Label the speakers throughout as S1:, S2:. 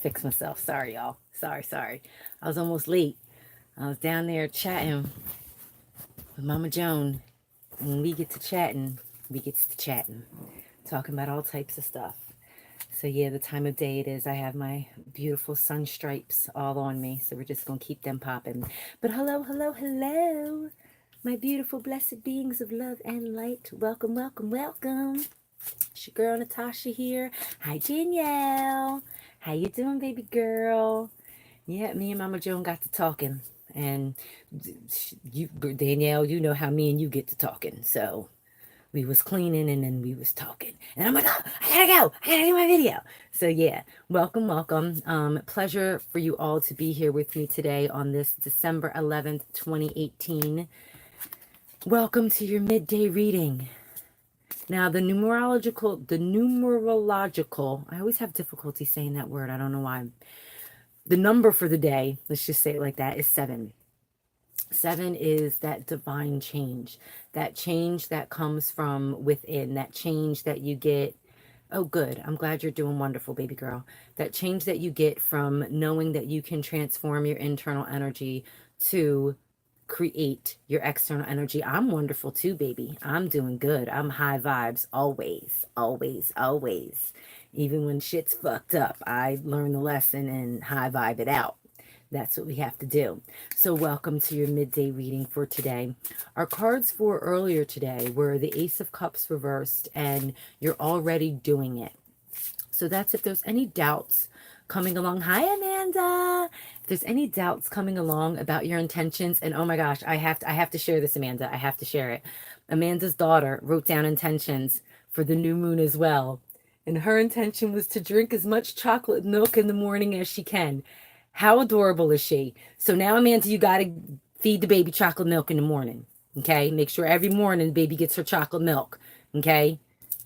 S1: fix myself. Sorry, y'all. Sorry. I was almost late. I was down there chatting with Mama Joan. When we get to chatting, talking about all types of stuff. So yeah, the time of day it is. I have my beautiful sun stripes all on me, so we're just gonna keep them popping. But hello, my beautiful blessed beings of love and light. Welcome. It's your girl Natasha here. Hi Danielle. How you doing, baby girl? Yeah, me and Mama Joan got to talking, and you, Danielle, you know how me and you get to talking. So we was cleaning and then we was talking, and I'm like, oh, I gotta do my video. So yeah, welcome. Pleasure for you all to be here with me today on this December 11th, 2018. Welcome to your midday reading. Now, the numerological, I always have difficulty saying that word. I don't know why. The number for the day, let's just say it like that, is 7. 7 is that divine change, that change that comes from within, that change that you get. Oh, good. I'm glad you're doing wonderful, baby girl. That change that you get from knowing that you can transform your internal energy to create your external energy. I'm wonderful too, baby. I'm doing good. I'm high vibes always. Even when shit's fucked up, I learn the lesson and high vibe it out. That's what we have to do. So welcome to your midday reading for today. Our cards for earlier today were the Ace of Cups reversed and you're already doing it. So that's if there's any doubts coming along. Hi, Amanda. If there's any doubts coming along about your intentions, and oh my gosh, I have to share this, Amanda. I have to share it. Amanda's daughter wrote down intentions for the new moon as well. And her intention was to drink as much chocolate milk in the morning as she can. How adorable is she? So now, Amanda, you got to feed the baby chocolate milk in the morning. Okay? Make sure every morning the baby gets her chocolate milk. Okay?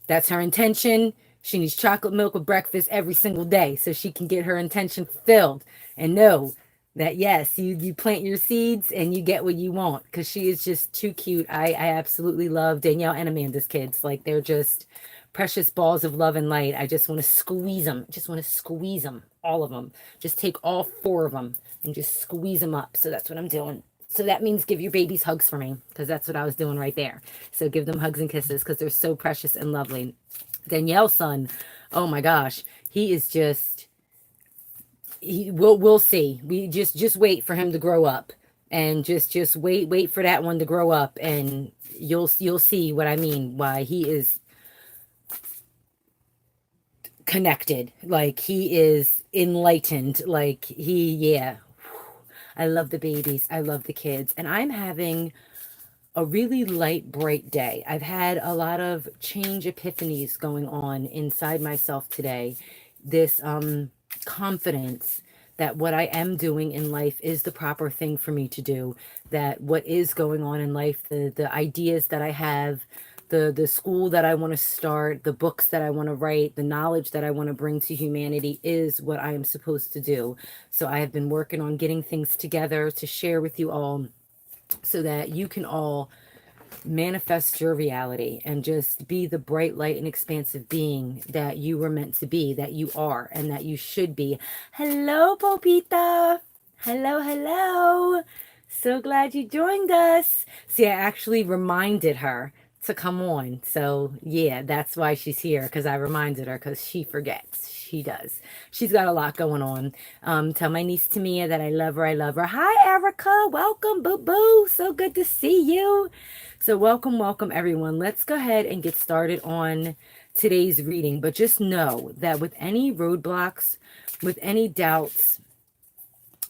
S1: That's her intention. She needs chocolate milk with breakfast every single day so she can get her intention fulfilled. And know that, yes, you plant your seeds and you get what you want, because she is just too cute. I absolutely love Danielle and Amanda's kids. Like, they're just precious balls of love and light. I just want to squeeze them. All of them. Just take all 4 of them and just squeeze them up. So that's what I'm doing. So that means give your babies hugs for me, because that's what I was doing right there. So give them hugs and kisses because they're so precious and lovely. Danielle's son, oh my gosh, he is just, we'll see. We just wait for him to grow up, and just wait for that one to grow up, and you'll see what I mean, why he is connected, like he is enlightened, like yeah. I love the babies, I love the kids, and I'm having a really light, bright day. I've had a lot of change epiphanies going on inside myself today. This confidence that what I am doing in life is the proper thing for me to do, that what is going on in life, the ideas that I have, the school that I want to start, the books that I want to write, the knowledge that I want to bring to humanity is what I am supposed to do. So I have been working on getting things together to share with you all, so that you can all manifest your reality and just be the bright light and expansive being that you were meant to be, that you are, and that you should be. Hello, Popita. Hello. So glad you joined us. See, I actually reminded her to come on. So yeah, that's why she's here, because I reminded her, because she forgets. She does. She's got a lot going on. Tell my niece Tamia that I love her. Hi, Erica. Welcome, boo. So good to see you. So welcome, everyone. Let's go ahead and get started on today's reading. But just know that with any roadblocks, with any doubts,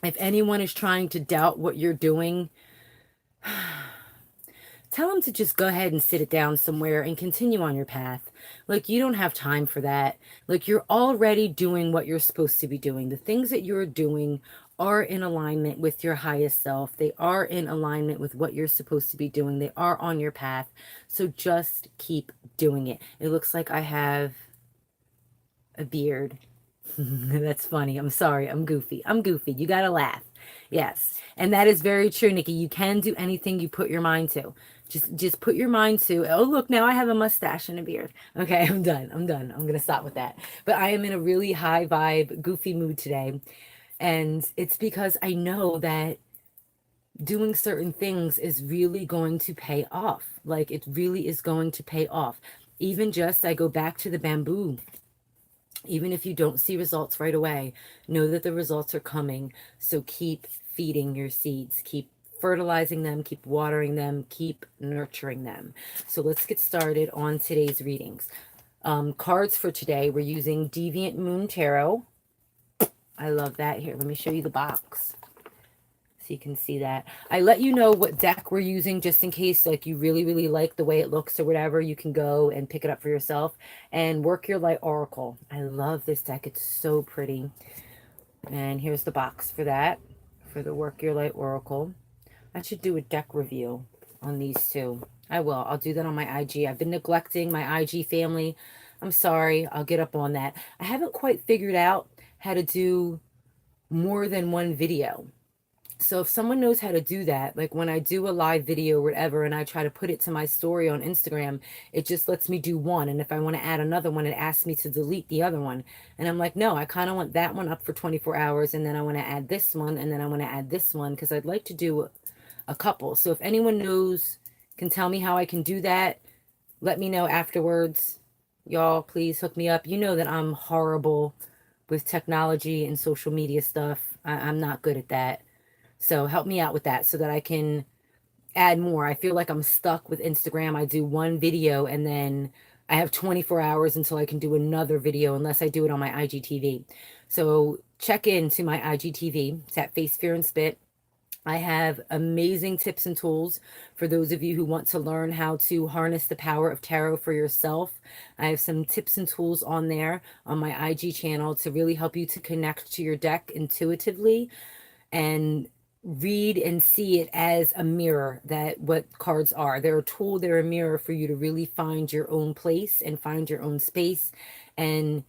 S1: if anyone is trying to doubt what you're doing, tell them to just go ahead and sit it down somewhere and continue on your path. Like, you don't have time for that. Like, you're already doing what you're supposed to be doing. The things that you're doing are in alignment with your highest self. They are in alignment with what you're supposed to be doing. They are on your path. So just keep doing it. It looks like I have a beard. That's funny. I'm sorry. I'm goofy. You got to laugh. Yes. And that is very true, Nikki. You can do anything you put your mind to. Just put your mind to, oh, look, now I have a mustache and a beard. Okay, I'm done. I'm gonna stop with that. But I am in a really high vibe, goofy mood today. And it's because I know that doing certain things is really going to pay off. Like it really is going to pay off. Even just, I go back to the bamboo. Even if you don't see results right away, know that the results are coming. So keep feeding your seeds, keep fertilizing them, keep watering them, keep nurturing them. So let's get started on today's readings. Cards for today, we're using Deviant Moon Tarot. I love that. Here, let me show you the box so you can see that. I let you know what deck we're using just in case like you really, really like the way it looks or whatever. You can go and pick it up for yourself. And Work Your Light Oracle. I love this deck. It's so pretty. And here's the box for that, for the Work Your Light Oracle. I should do a deck review on these two. I will. I'll do that on my IG. I've been neglecting my IG family. I'm sorry. I'll get up on that. I haven't quite figured out how to do more than one video. So if someone knows how to do that, like when I do a live video or whatever, and I try to put it to my story on Instagram, it just lets me do one. And if I want to add another one, it asks me to delete the other one. And I'm like, no, I kind of want that one up for 24 hours. And then I want to add this one. And then I want to add this one because I'd like to do a couple. So if anyone knows, can tell me how I can do that, let me know afterwards. Y'all, please hook me up. You know that I'm horrible with technology and social media stuff. I'm not good at that. So help me out with that so that I can add more. I feel like I'm stuck with Instagram. I do one video and then I have 24 hours until I can do another video unless I do it on my IGTV. So check into my IGTV. It's at Face Fear and Spit. I have amazing tips and tools for those of you who want to learn how to harness the power of tarot for yourself. I have some tips and tools on there on my IG channel to really help you to connect to your deck intuitively and read and see it as a mirror. That what cards are, they're a tool, they're a mirror for you to really find your own place and find your own space and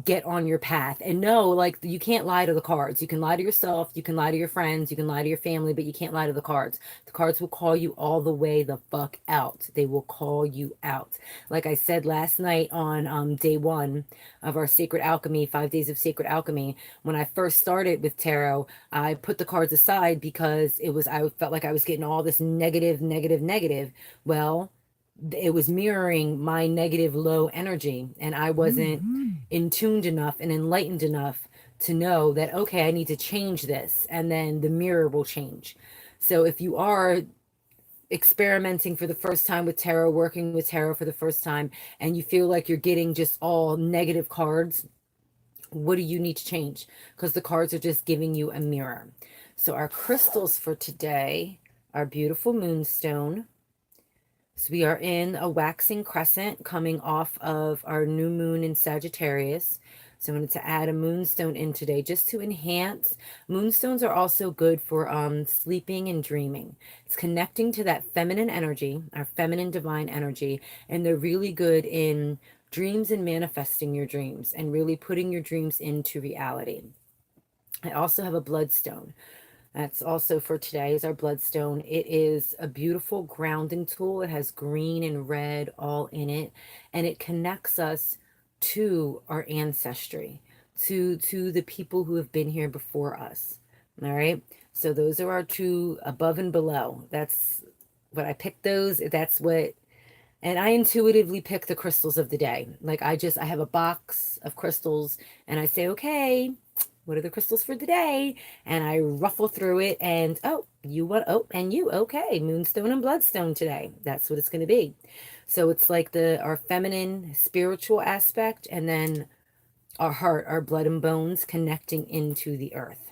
S1: get on your path. And no, like, you can't lie to the cards. You can lie to yourself, you can lie to your friends, you can lie to your family, but you can't lie to the cards. The cards will call you all the way the fuck out. They will call you out. Like I said last night on day one of our Sacred Alchemy, 5 days of Sacred Alchemy, when I first started with tarot, I put the cards aside because I felt like I was getting all this negative. Well, it was mirroring my negative low energy, and I wasn't in tuned enough and enlightened enough to know that, okay, I need to change this, and then the mirror will change. So if you are experimenting for the first time with tarot, working with tarot for the first time, and you feel like you're getting just all negative cards, what do you need to change? Because the cards are just giving you a mirror. So our crystals for today are beautiful moonstone. So we are in a waxing crescent coming off of our new moon in Sagittarius. So I wanted to add a moonstone in today just to enhance. Moonstones are also good for sleeping and dreaming. It's connecting to that feminine energy, our feminine divine energy, and they're really good in dreams and manifesting your dreams and really putting your dreams into reality. I also have a bloodstone. That's also for today is our bloodstone. It is a beautiful grounding tool. It has green and red all in it, and it connects us to our ancestry, to the people who have been here before us. All right. So those are our two, above and below. That's what I picked those. That's what, and I intuitively pick the crystals of the day. Like I have a box of crystals and I say, okay, what are the crystals for the day? And I ruffle through it and, okay, moonstone and bloodstone today. That's what it's going to be. So it's like our feminine spiritual aspect, and then our heart, our blood and bones connecting into the earth.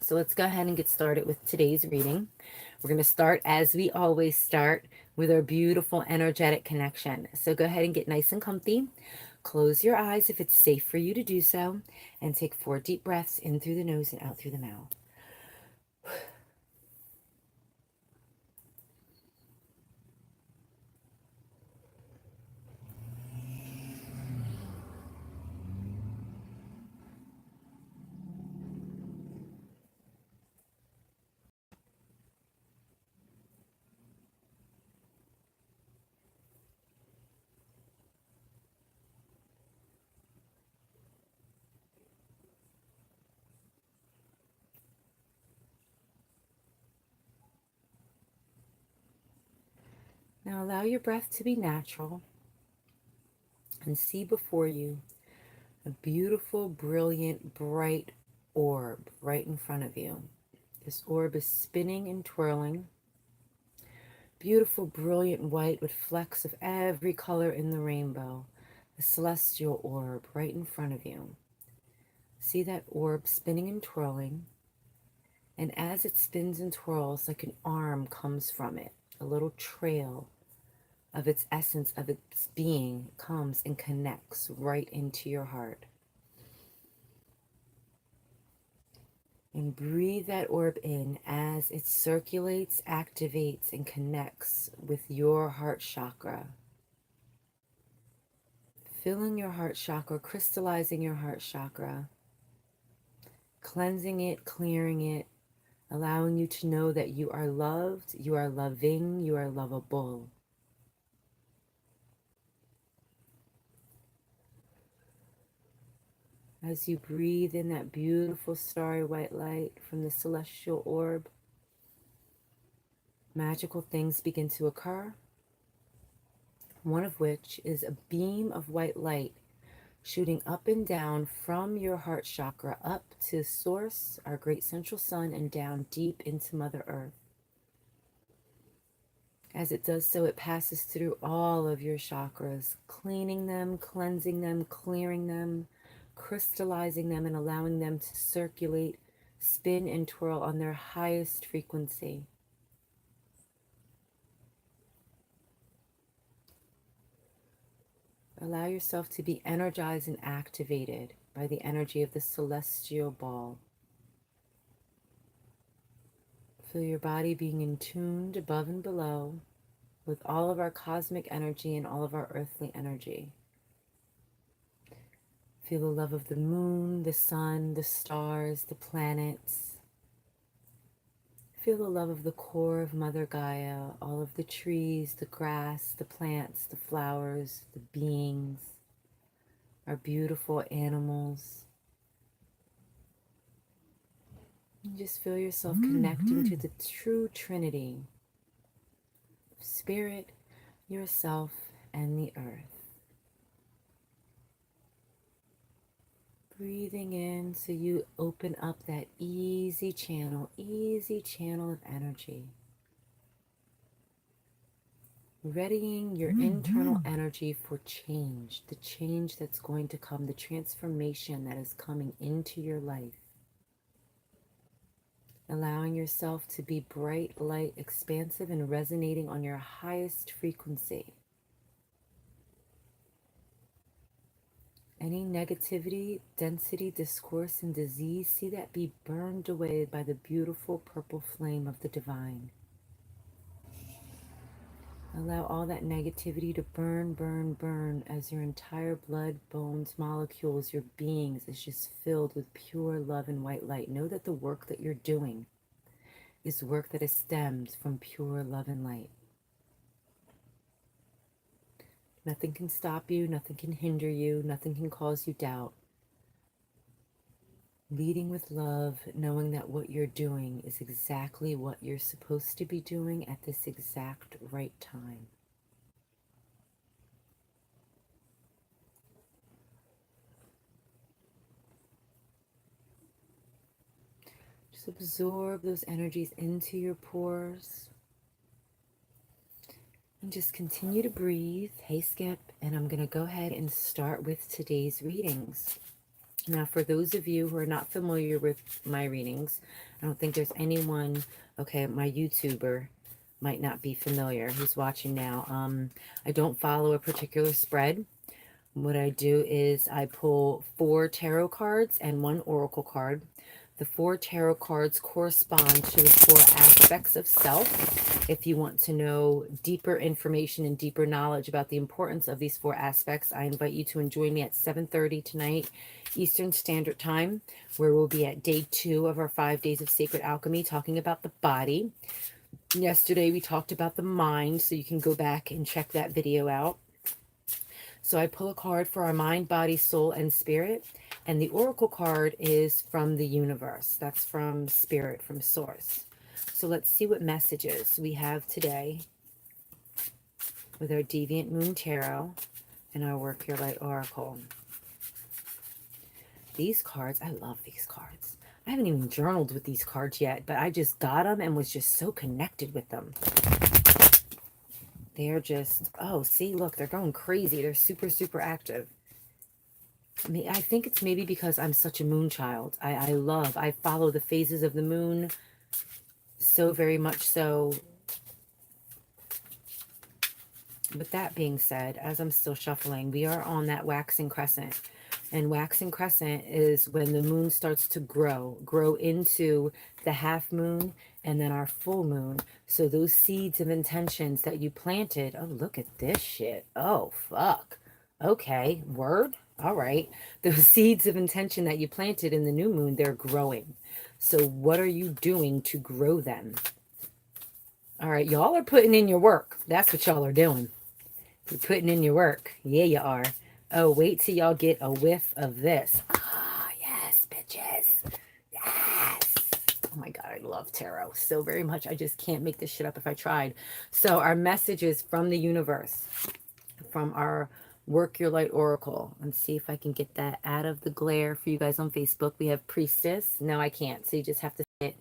S1: So let's go ahead and get started with today's reading. We're going to start, as we always start, with our beautiful energetic connection. So go ahead and get nice and comfy. Close your eyes if it's safe for you to do so, and take 4 deep breaths in through the nose and out through the mouth. Now allow your breath to be natural and see before you a beautiful, brilliant, bright orb right in front of you. This orb is spinning and twirling. Beautiful, brilliant white with flecks of every color in the rainbow. The celestial orb right in front of you. See that orb spinning and twirling. And as it spins and twirls, like an arm comes from it, a little trail of its essence, of its being, comes and connects right into your heart. And breathe that orb in as it circulates, activates, and connects with your heart chakra. Filling your heart chakra, crystallizing your heart chakra, cleansing it, clearing it, allowing you to know that you are loved, you are loving, you are lovable. As you breathe in that beautiful starry white light from the celestial orb, magical things begin to occur, one of which is a beam of white light shooting up and down from your heart chakra up to Source, our great central sun, and down deep into Mother Earth. As it does so, it passes through all of your chakras, cleaning them, cleansing them, clearing them, crystallizing them, and allowing them to circulate, spin, and twirl on their highest frequency. Allow yourself to be energized and activated by the energy of the celestial ball. Feel your body being in tuned above and below with all of our cosmic energy and all of our earthly energy. Feel the love of the moon, the sun, the stars, the planets. Feel the love of the core of Mother Gaia, all of the trees, the grass, the plants, the flowers, the beings, our beautiful animals. And just feel yourself connecting to the true Trinity of Spirit, yourself, and the earth. Breathing in so you open up that easy channel of energy. Readying your internal energy for change, the change that's going to come, the transformation that is coming into your life. Allowing yourself to be bright, light, expansive, and resonating on your highest frequency. Any negativity, density, discourse, and disease, see that be burned away by the beautiful purple flame of the divine. Allow all that negativity to burn, burn, burn as your entire blood, bones, molecules, your beings is just filled with pure love and white light. Know that the work that you're doing is work that is stemmed from pure love and light. Nothing can stop you, nothing can hinder you, nothing can cause you doubt. Leading with love, knowing that what you're doing is exactly what you're supposed to be doing at this exact right time. Just absorb those energies into your pores. And just continue to breathe. Hey, Skip. And I'm going to go ahead and start with today's readings. Now, for those of you who are not familiar with my readings, I don't think there's anyone, okay, my YouTuber might not be familiar who's watching now. I don't follow a particular spread. What I do is I pull 4 tarot cards and 1 oracle card. The 4 tarot cards correspond to the 4 aspects of self. If you want to know deeper information and deeper knowledge about the importance of these 4 aspects, I invite you to join me at 7:30 tonight, Eastern Standard Time, where we'll be at day 2 of our 5 days of sacred alchemy, talking about the body. Yesterday, we talked about the mind, so you can go back and check that video out. So I pull a card for our mind, body, soul, and spirit. And the oracle card is from the universe. That's from spirit, from source. So let's see what messages we have today with our Deviant Moon Tarot and our Work Your Light Oracle. These cards, I love these cards. I haven't even journaled with these cards yet, but I just got them and was just so connected with them. They're just, oh, see, look, they're going crazy. They're super, super active. I think it's maybe because I'm such a moon child. I follow the phases of the moon so very much so. But that being said, as I'm still shuffling, we are on that waxing crescent. And waxing crescent is when the moon starts to grow into the half moon and then our full moon. So those seeds of intentions that you planted, oh, look at this shit. Oh, fuck. Okay, word. All right. Those seeds of intention that you planted in the new moon, they're growing. So what are you doing to grow them? All right, y'all are putting in your work. That's what y'all are doing. You're putting in your work. Yeah, you are. Oh, wait till y'all get a whiff of this. Ah, yes, bitches. Yes. Oh my God, I love tarot so very much. I just can't make this shit up if I tried. So our messages from the universe, from our Work Your Light Oracle. Let's see if I can get that out of the glare for you guys on Facebook. We have Priestess. No, I can't. So you just have to sit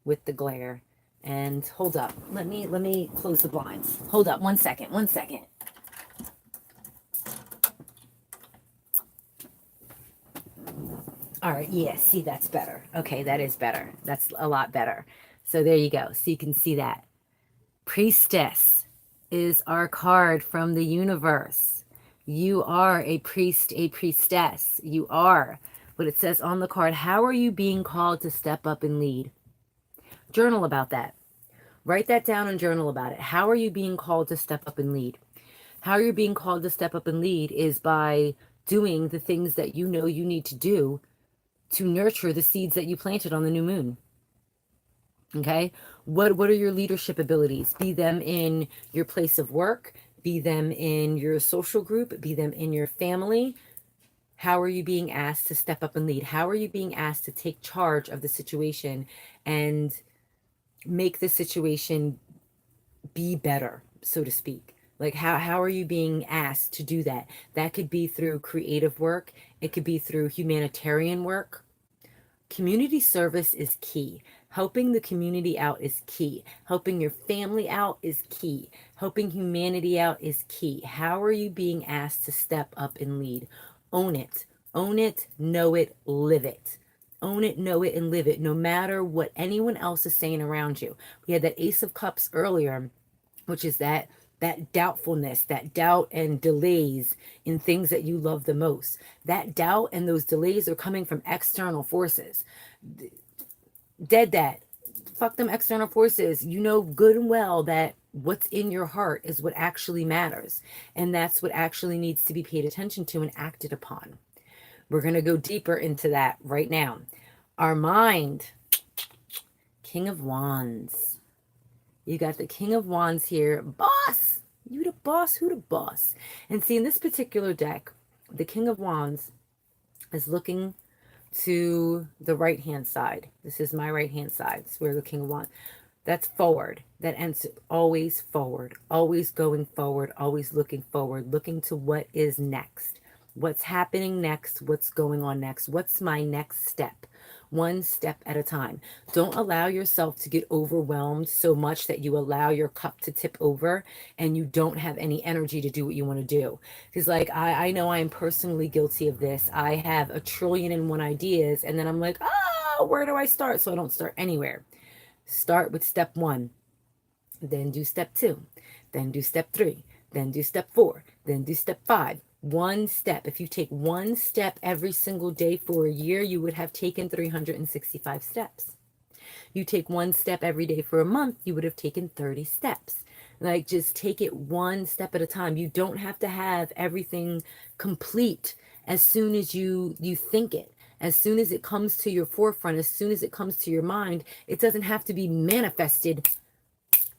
S1: with the glare. And hold up. Let me close the blinds. Hold up. 1 second. 1 second. All right, yeah, see, that's better. Okay, that is better. That's a lot better. So there you go. So you can see that. Priestess is our card from the universe. You are a priest, a priestess. You are. What it says on the card, how are you being called to step up and lead? Journal about that. Write that down and journal about it. How are you being called to step up and lead? How you're being called to step up and lead is by doing the things that you know you need to do to nurture the seeds that you planted on the new moon. Okay? What are your leadership abilities? Be them in your place of work, be them in your social group, be them in your family. How are you being asked to step up and lead? How are you being asked to take charge of the situation and make the situation be better, so to speak? Like how are you being asked to do that? That could be through creative work. It could be through humanitarian work. Community service is key. Helping the community out is key. Helping your family out is key. Helping humanity out is key. How are you being asked to step up and lead? Own it. Own it, know it, live it. Own it, know it, and live it, no matter what anyone else is saying around you. We had that Ace of Cups earlier, which is that doubtfulness, that doubt and delays in things that you love the most. That doubt and those delays are coming from external forces. Dead that. Fuck them external forces. You know good and well that what's in your heart is what actually matters. And that's what actually needs to be paid attention to and acted upon. We're going to go deeper into that right now. Our mind, King of Wands. You got the King of Wands here. Boss! You the boss? Who the boss? And see, in this particular deck, the King of Wands is looking to the right-hand side. This is my right-hand side. It's where the King of Wands. That's forward. That ends always forward. Always going forward. Always looking forward. Looking to what is next. What's happening next? What's going on next? What's my next step? One step at a time. Don't allow yourself to get overwhelmed so much that you allow your cup to tip over and you don't have any energy to do what you want to do. Because like, I know I am personally guilty of this. I have 1,000,000,001 ideas and then I'm like, oh, where do I start? So I don't start anywhere. Start with step 1, then do step 2, then do step 3, then do step 4, then do step 5. One step. If you take one step every single day for a year, you would have taken 365 steps. You take one step every day for a month, you would have taken 30 steps. Like, just take it one step at a time. You don't have to have everything complete as soon as you think it. As soon as it comes to your forefront, as soon as it comes to your mind, it doesn't have to be manifested,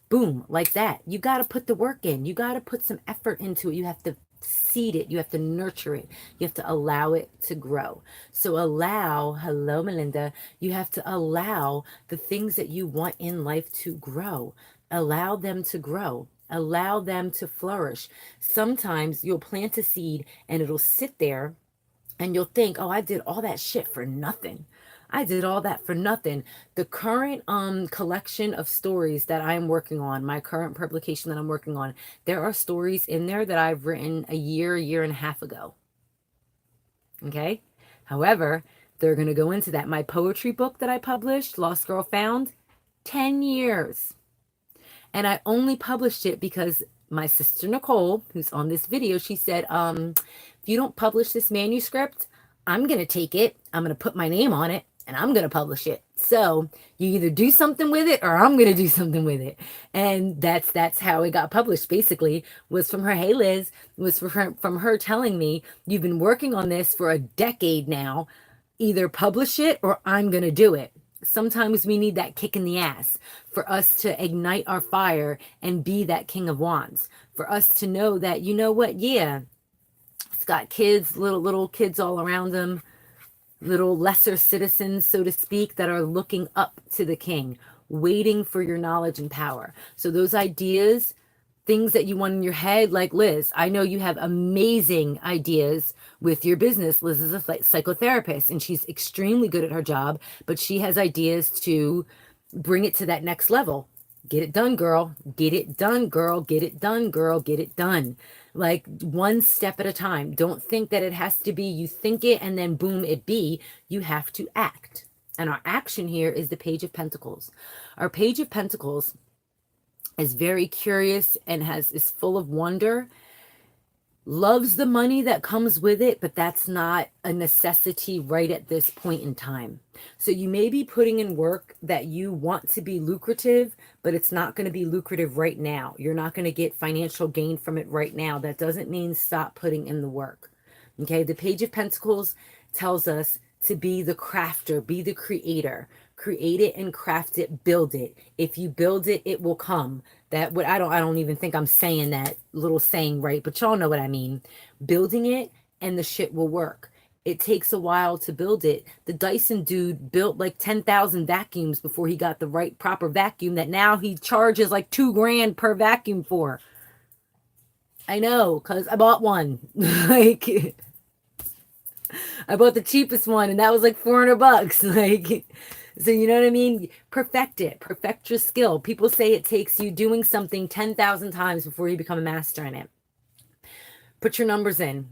S1: boom, like that. You got to put the work in. You got to put some effort into it. You have to seed it. You have to nurture it. You have to allow it to grow. So allow, hello, Melinda, you have to allow the things that you want in life to grow. Allow them to grow. Allow them to flourish. Sometimes you'll plant a seed and it'll sit there and you'll think, oh, I did all that shit for nothing. I did all that for nothing. The current collection of stories that I'm working on, my current publication that I'm working on, there are stories in there that I've written a year and a half ago. Okay? However, they're going to go into that. My poetry book that I published, Lost Girl Found, 10 years. And I only published it because my sister Nicole, who's on this video, she said, if you don't publish this manuscript, I'm going to take it, I'm going to put my name on it, and I'm going to publish it. So you either do something with it or I'm going to do something with it. And that's how it got published, basically, was from her. Hey, Liz, was from her telling me, you've been working on this for a decade now. Either publish it or I'm going to do it. Sometimes we need that kick in the ass for us to ignite our fire and be that King of Wands, for us to know that, you know what, yeah, it's got kids, little kids all around them, little lesser citizens, so to speak, that are looking up to the king, waiting for your knowledge and power. So those ideas, things that you want in your head, like Liz, I know you have amazing ideas with your business. Liz is a psychotherapist and she's extremely good at her job, but she has ideas to bring it to that next level. Get it done, girl. Get it done, girl. Get it done, girl. Get it done. Like one step at a time. Don't think that it has to be, you think it and then boom, it be. You have to act. And our action here is the Page of Pentacles. Our Page of Pentacles is very curious and is full of wonder, loves the money that comes with it, but that's not a necessity right at this point in time. So you may be putting in work that you want to be lucrative, but it's not going to be lucrative right now. You're not going to get financial gain from it right now. That doesn't mean stop putting in the work. Okay, the Page of Pentacles tells us to be the crafter, be the creator. Create it and craft it, build it. If you build it, it will come. That what I don't even think I'm saying that little saying right, but y'all know what I mean. Building it and the shit will work. It takes a while to build it. The Dyson dude built like 10,000 vacuums before he got the right proper vacuum that now he charges like $2,000 per vacuum for. I know, because I bought one. Like I bought the cheapest one and that was like $400. Like, so you know what I mean? Perfect it. Perfect your skill. People say it takes you doing something 10,000 times before you become a master in it. Put your numbers in.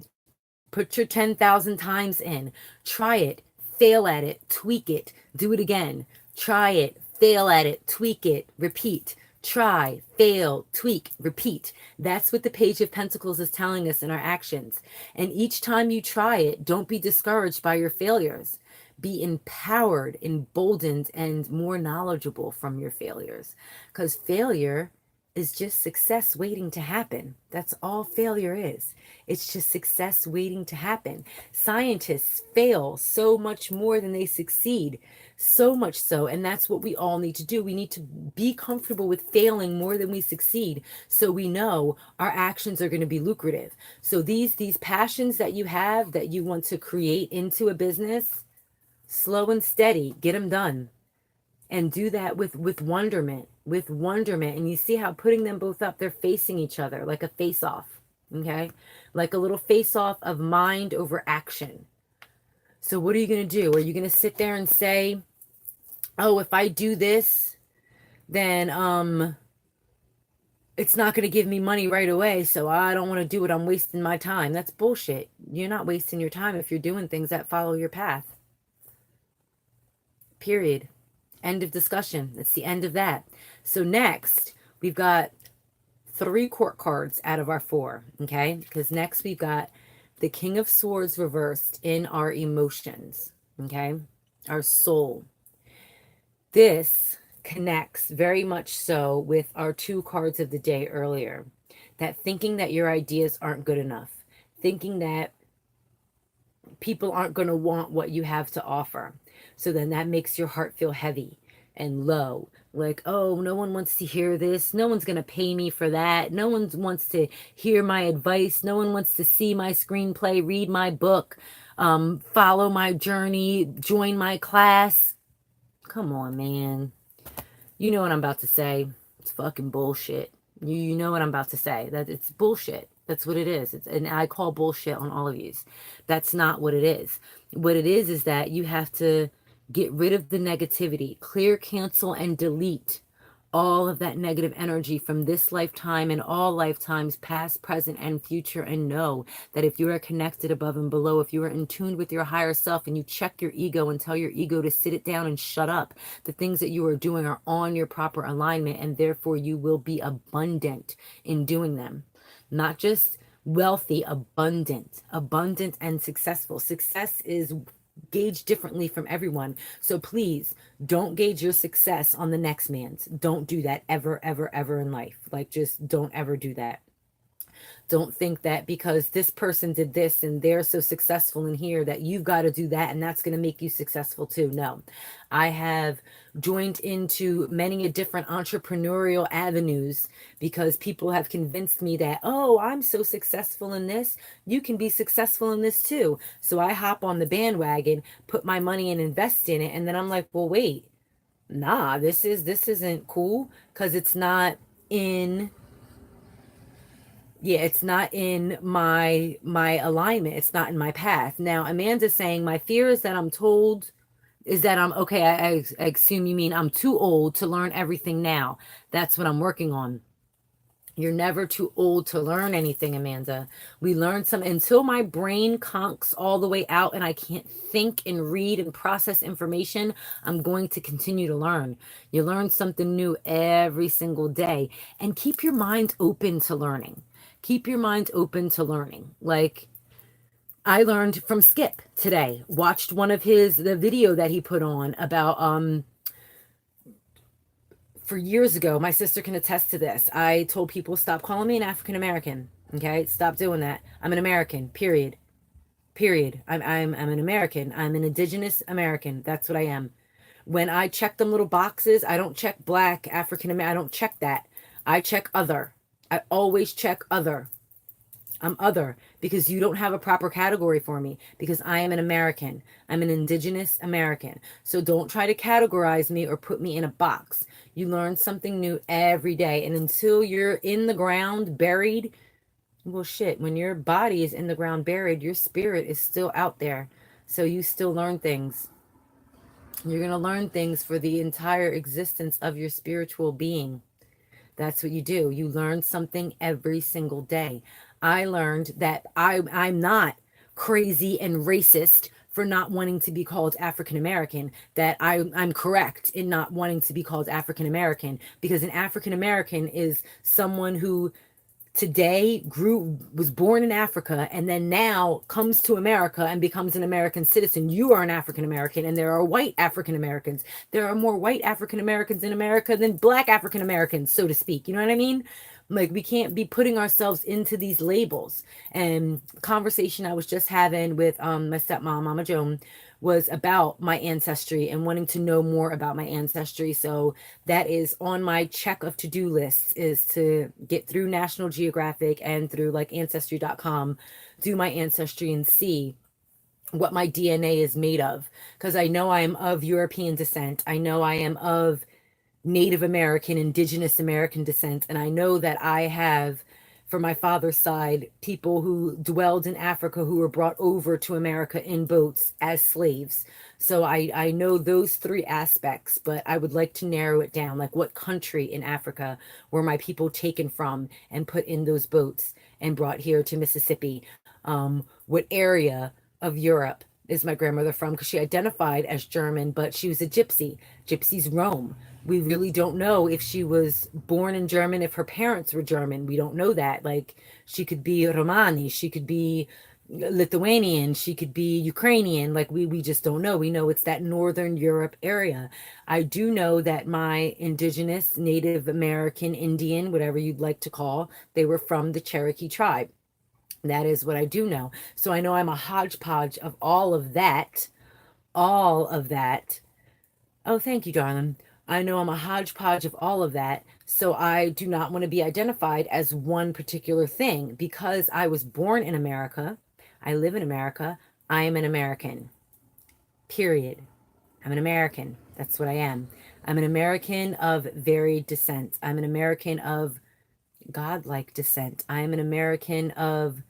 S1: Put your 10,000 times in. Try it. Fail at it. Tweak it. Do it again. Try it. Fail at it. Tweak it. Repeat. Try, fail, tweak, repeat. That's what the Page of Pentacles is telling us in our actions. And each time you try it, don't be discouraged by your failures. Be empowered, emboldened, and more knowledgeable from your failures. Because failure is just success waiting to happen. That's all failure is. It's just success waiting to happen. Scientists fail so much more than they succeed. So much so. And that's what we all need to do. We need to be comfortable with failing more than we succeed. So we know our actions are going to be lucrative. So these passions that you have that you want to create into a business, slow and steady, get them done. And do that with wonderment, And you see how putting them both up, they're facing each other like a face-off, okay? Like a little face-off of mind over action. So what are you going to do? Are you going to sit there and say, oh, if I do this, then it's not going to give me money right away, so I don't want to do it. I'm wasting my time. That's bullshit. You're not wasting your time if you're doing things that follow your path. Period. End of discussion. That's the end of that. So next, we've got 3 court cards out of our 4, okay? Because next we've got the King of Swords reversed in our emotions, okay? Our soul. This connects very much so with our 2 cards of the day earlier. That thinking that your ideas aren't good enough. Thinking that people aren't going to want what you have to offer. So then that makes your heart feel heavy and low. Like, oh, no one wants to hear this. No one's going to pay me for that. No one wants to hear my advice. No one wants to see my screenplay, read my book, follow my journey, join my class. Come on, man. You know what I'm about to say. It's fucking bullshit. You know what I'm about to say. That it's bullshit. That's what it is. And I call bullshit on all of you. That's not what it is. What it is that you have to get rid of the negativity, clear, cancel, and delete all of that negative energy from this lifetime and all lifetimes, past, present, and future. And know that if you are connected above and below, if you are in tune with your higher self and you check your ego and tell your ego to sit it down and shut up, the things that you are doing are on your proper alignment, and therefore you will be abundant in doing them. Not just wealthy, abundant and successful. Success is gauged differently from everyone. So please don't gauge your success on the next man's. Don't do that ever, ever, ever in life. Like, just don't ever do that. Don't think that because this person did this and they're so successful in here that you've got to do that and that's going to make you successful too. No, I have joined into many a different entrepreneurial avenues because people have convinced me that, oh, I'm so successful in this, you can be successful in this too. So I hop on the bandwagon, put my money and invest in it, and then I'm like, well, wait, nah, this isn't cool because it's not in, yeah, it's not in my alignment, it's not in my path. Now Amanda's saying my fear is that I'm told is that I'm okay. I assume you mean I'm too old to learn everything now. That's what I'm working on. You're never too old to learn anything, Amanda. We learn some until my brain conks all the way out and I can't think and read and process information. I'm going to continue to learn. You learn something new every single day, and keep your mind open to learning. Keep your mind open to learning. Like, I learned from Skip today. Watched one of the video that he put on about for years ago. My sister can attest to this. I told people, stop calling me an African American. Okay? Stop doing that. I'm an American. Period. Period. I'm an American. I'm an indigenous American. That's what I am. When I check them little boxes, I don't check black, African American. I don't check that. I check other. I always check other. I'm other because you don't have a proper category for me because I am an American. I'm an indigenous American. So don't try to categorize me or put me in a box. You learn something new every day. And until you're in the ground, buried, well, shit, when your body is in the ground, buried, your spirit is still out there. So you still learn things. You're going to learn things for the entire existence of your spiritual being. That's what you do. You learn something every single day. I learned that I'm not crazy and racist for not wanting to be called African American, that I'm correct in not wanting to be called African American, because an African American is someone who today was born in Africa and then now comes to America and becomes an American citizen. You are an African American, and there are white African Americans. There are more white African Americans in America than black African Americans, so to speak. You know what I mean? Like, we can't be putting ourselves into these labels. And conversation I was just having with my stepmom, Mama Joan, was about my ancestry and wanting to know more about my ancestry. So that is on my check of to-do lists, is to get through National Geographic and through like ancestry.com, do my ancestry and see what my DNA is made of. Because I know I am of European descent. I know I am of Native American, Indigenous American descent. And I know that I have, for my father's side, people who dwelled in Africa who were brought over to America in boats as slaves. So I know those three aspects, but I would like to narrow it down. Like, what country in Africa were my people taken from and put in those boats and brought here to Mississippi? What area of Europe is my grandmother from? Because she identified as German, but she was a gypsy. Gypsies roam. We really don't know if she was born in German, if her parents were German. We don't know that. Like, she could be Romani, she could be Lithuanian, she could be Ukrainian. Like, we just don't know. We know it's that Northern Europe area. I do know that my indigenous, Native American, Indian, whatever you'd like to call, they were from the Cherokee tribe. That is what I do know. So I know I'm a hodgepodge of all of that. All of that. Oh, thank you, darling. I know I'm a hodgepodge of all of that. So I do not want to be identified as one particular thing because I was born in America. I live in America. I am an American. Period. I'm an American. That's what I am. I'm an American of varied descent. I'm an American of godlike descent. I am an American of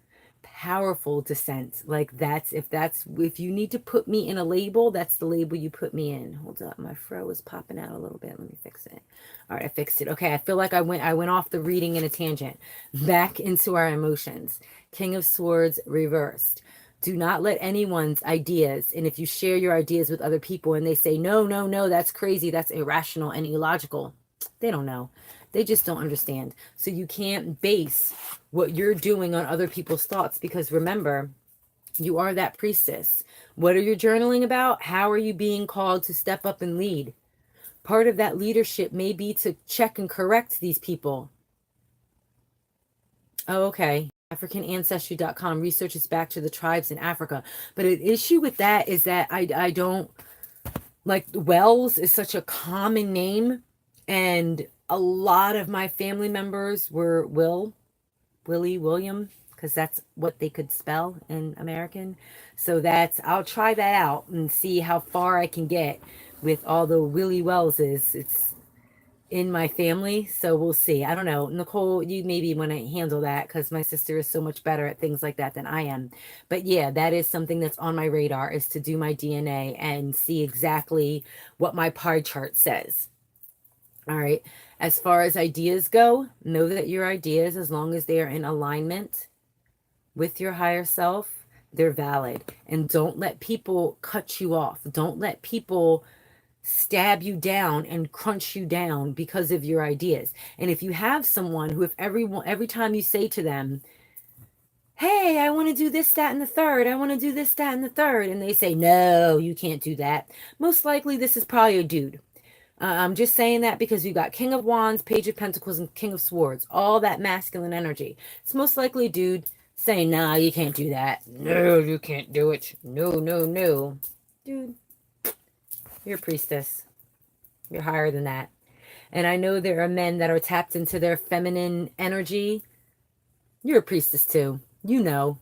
S1: powerful descent. Like if you need to put me in a label, that's the label you put me in. Hold up, my fro is popping out a little bit. Let me fix it. All right, I fixed it. Okay, I feel like I went off the reading in a tangent. Back into our emotions. King of Swords reversed. Do not let anyone's ideas, and if you share your ideas with other people and they say, no, no, no, that's crazy, that's irrational and illogical, they don't know. They just don't understand. So you can't base what you're doing on other people's thoughts, because remember, you are that priestess. What are you journaling about? How are you being called to step up and lead? Part of that leadership may be to check and correct these people. Oh, okay. AfricanAncestry.com researches back to the tribes in Africa. But an issue with that is that I don't like, Wells is such a common name, and a lot of my family members were Willie, William, because that's what they could spell in American. So I'll try that out and see how far I can get with all the Willie Wellses. It's in my family, so we'll see. I don't know. Nicole, you maybe want to handle that because my sister is so much better at things like that than I am. But yeah, that is something that's on my radar, is to do my DNA and see exactly what my pie chart says. All right. As far as ideas go, know that your ideas, as long as they are in alignment with your higher self, they're valid. And don't let people cut you off. Don't let people stab you down and crunch you down because of your ideas. And if you have someone who, if every time you say to them, hey, I want to do this, that, and the third, I want to do this, that, and the third, and they say, no, you can't do that, most likely this is probably a dude. I'm just saying that because we've got King of Wands, Page of Pentacles, and King of Swords, all that masculine energy. It's most likely a dude saying, nah, you can't do that. No, you can't do it. No, no, no. Dude, you're a priestess. You're higher than that. And I know there are men that are tapped into their feminine energy. You're a priestess too. You know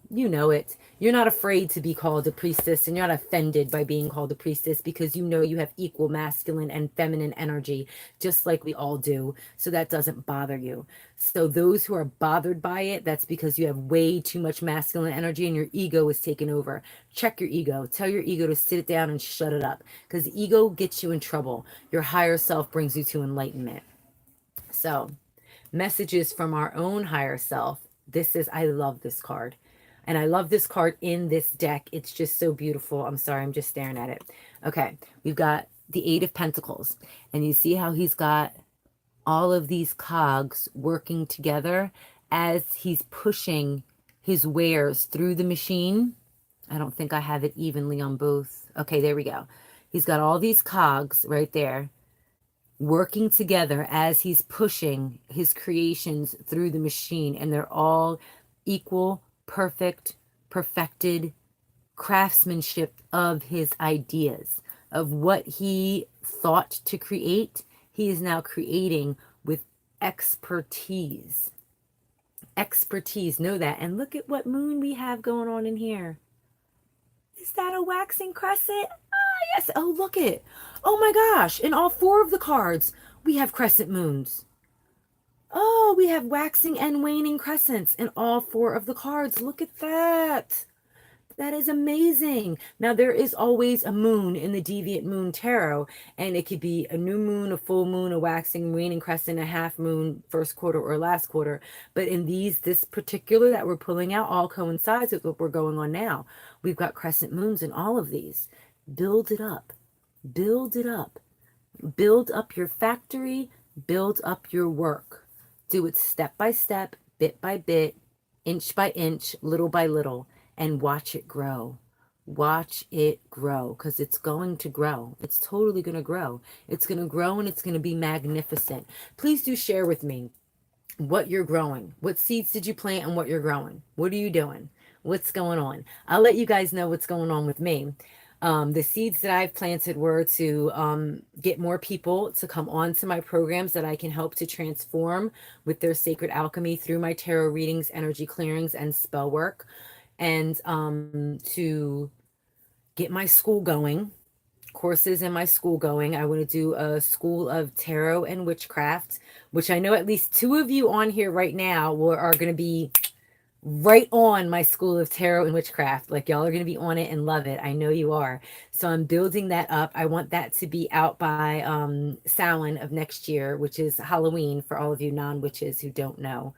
S1: it. You're not afraid to be called a priestess, and you're not offended by being called a priestess, because you know you have equal masculine and feminine energy, just like we all do. So that doesn't bother you. So those who are bothered by it, that's because you have way too much masculine energy and your ego is taken over. Check your ego. Tell your ego to sit it down and shut it up, because ego gets you in trouble. Your higher self brings you to enlightenment. So, messages from our own higher self. I love this card. And I love this card in this deck. It's just so beautiful. I'm sorry, I'm just staring at it. Okay, we've got the Eight of Pentacles. And you see how he's got all of these cogs working together as he's pushing his wares through the machine. I don't think I have it evenly on both. Okay, there we go. He's got all these cogs right there working together as he's pushing his creations through the machine, and they're all equal, perfect, perfected craftsmanship of his ideas, of what he thought to create. He is now creating with expertise. Expertise, know that. And look at what moon we have going on in here. Is that a waxing crescent? Ah, yes. Oh, look it. Oh my gosh. In all four of the cards, we have crescent moons. Oh, we have waxing and waning crescents in all four of the cards. Look at that. That is amazing. Now, there is always a moon in the Deviant Moon Tarot, and it could be a new moon, a full moon, a waxing, waning crescent, a half moon, first quarter or last quarter. But in this particular that we're pulling out, all coincides with what we're going on now. We've got crescent moons in all of these. Build it up. Build it up. Build up your factory. Build up your work. Do it step by step, bit by bit, inch by inch, little by little, and watch it grow. Watch it grow, because it's going to grow. It's totally going to grow. It's going to grow, and it's going to be magnificent. Please do share with me what you're growing. What seeds did you plant and what you're growing? What are you doing? What's going on? I'll let you guys know what's going on with me. The seeds that I've planted were to get more people to come on to my programs that I can help to transform with their sacred alchemy through my tarot readings, energy clearings, and spell work, and to get my school going, courses in my school going. I want to do a school of tarot and witchcraft, which I know at least 2 of you on here right now are going to be right on my school of tarot and witchcraft. Like, y'all are going to be on it and love it. I know you are. So I'm building that up. I want that to be out by Samhain of next year, which is Halloween for all of you non-witches who don't know.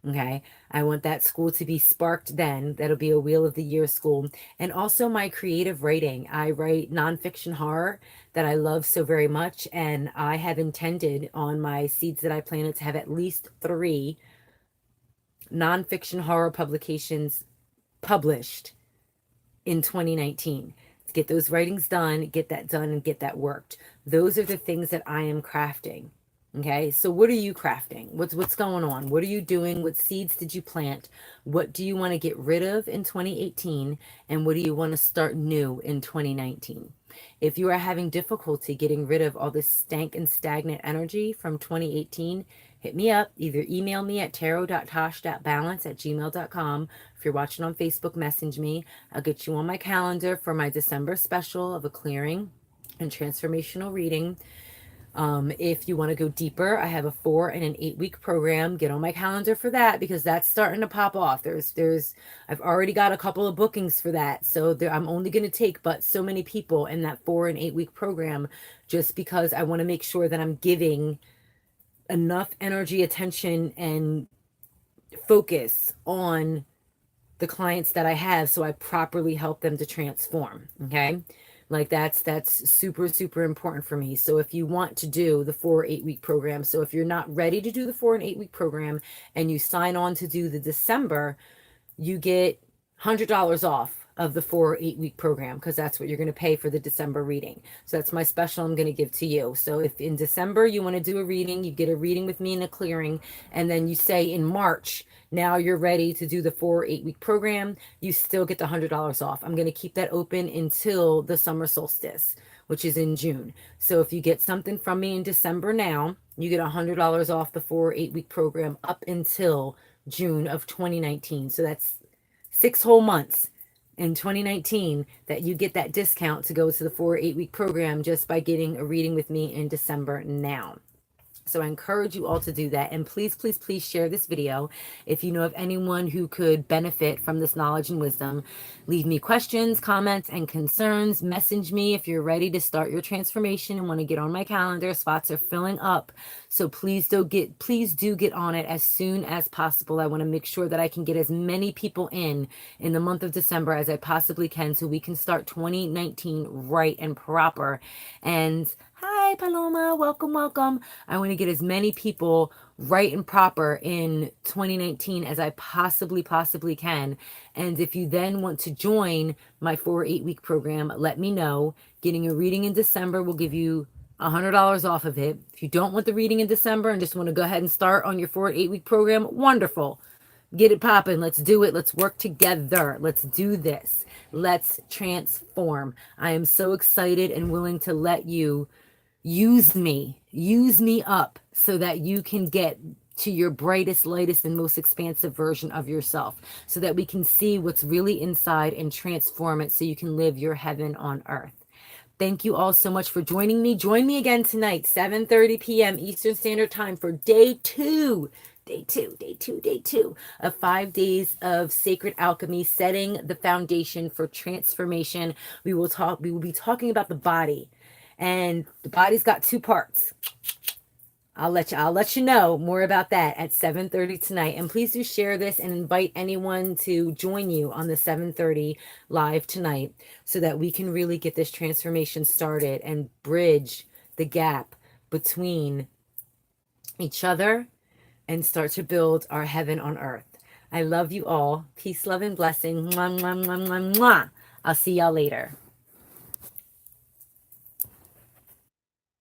S1: Okay. I want that school to be sparked then. That'll be a Wheel of the Year school. And also my creative writing. I write nonfiction horror that I love so very much. And I have intended on my Seeds That I Planted to have at least 3 nonfiction horror publications published in 2019. To get those writings done, get that done, and get that worked. Those are the things that I am crafting. Okay, so what are you crafting? What's going on? What are you doing? What seeds did you plant? What do you want to get rid of in 2018? And what do you want to start new in 2019? If you are having difficulty getting rid of all this stank and stagnant energy from 2018, hit me up. Either email me at tarot.tosh.balance@gmail.com. If you're watching on Facebook, message me. I'll get you on my calendar for my December special of a clearing and transformational reading. If you want to go deeper, I have a 4 and an 8-week program. Get on my calendar for that because that's starting to pop off. I've already got a couple of bookings for that. So I'm only going to take but so many people in that 4 and 8-week program, just because I want to make sure that I'm giving enough energy, attention, and focus on the clients that I have so I properly help them to transform. Okay. Like that's super, super important for me. So if you want to do the 4 or 8-week program, so if you're not ready to do the 4 and 8-week program and you sign on to do the December, you get $100 off of the 4 or 8-week program, because that's what you're going to pay for the December reading. So that's my special I'm going to give to you. So if in December you want to do a reading, you get a reading with me in a clearing, and then you say in March, now you're ready to do the 4 or 8-week program, you still get the $100 off. I'm going to keep that open until the summer solstice, which is in June. So if you get something from me in December now, you get $100 off the 4 or 8-week program up until June of 2019. So that's 6 whole months in 2019 that you get that discount to go to the 4 or 8-week program just by getting a reading with me in December now. So I encourage you all to do that. And please, please, please share this video. If you know of anyone who could benefit from this knowledge and wisdom, leave me questions, comments, and concerns. Message me if you're ready to start your transformation and want to get on my calendar. Spots are filling up. So please do get on it as soon as possible. I want to make sure that I can get as many people in the month of December as I possibly can so we can start 2019 right and proper. And hi, Paloma. Welcome, welcome. I want to get as many people right and proper in 2019 as I possibly can. And if you then want to join my 4 or 8-week program, let me know. Getting a reading in December will give you $100 off of it. If you don't want the reading in December and just want to go ahead and start on your 4 or 8-week program, wonderful. Get it popping. Let's do it. Let's work together. Let's do this. Let's transform. I am so excited and willing to let you use me up so that you can get to your brightest, lightest, and most expansive version of yourself, so that we can see what's really inside and transform it so you can live your heaven on earth. Thank you all so much for joining me. Join me again tonight, 7:30 p.m. Eastern Standard Time for day two of 5 days of sacred alchemy, setting the foundation for transformation. We will be talking about the body, and the body's got 2 parts. I'll let you know more about that at 7:30 tonight. And please do share this and invite anyone to join you on the 7:30 live tonight so that we can really get this transformation started and bridge the gap between each other and start to build our heaven on earth. I love you all. Peace, love, and blessing. Mwah, mwah, mwah, mwah, mwah. I'll see y'all later.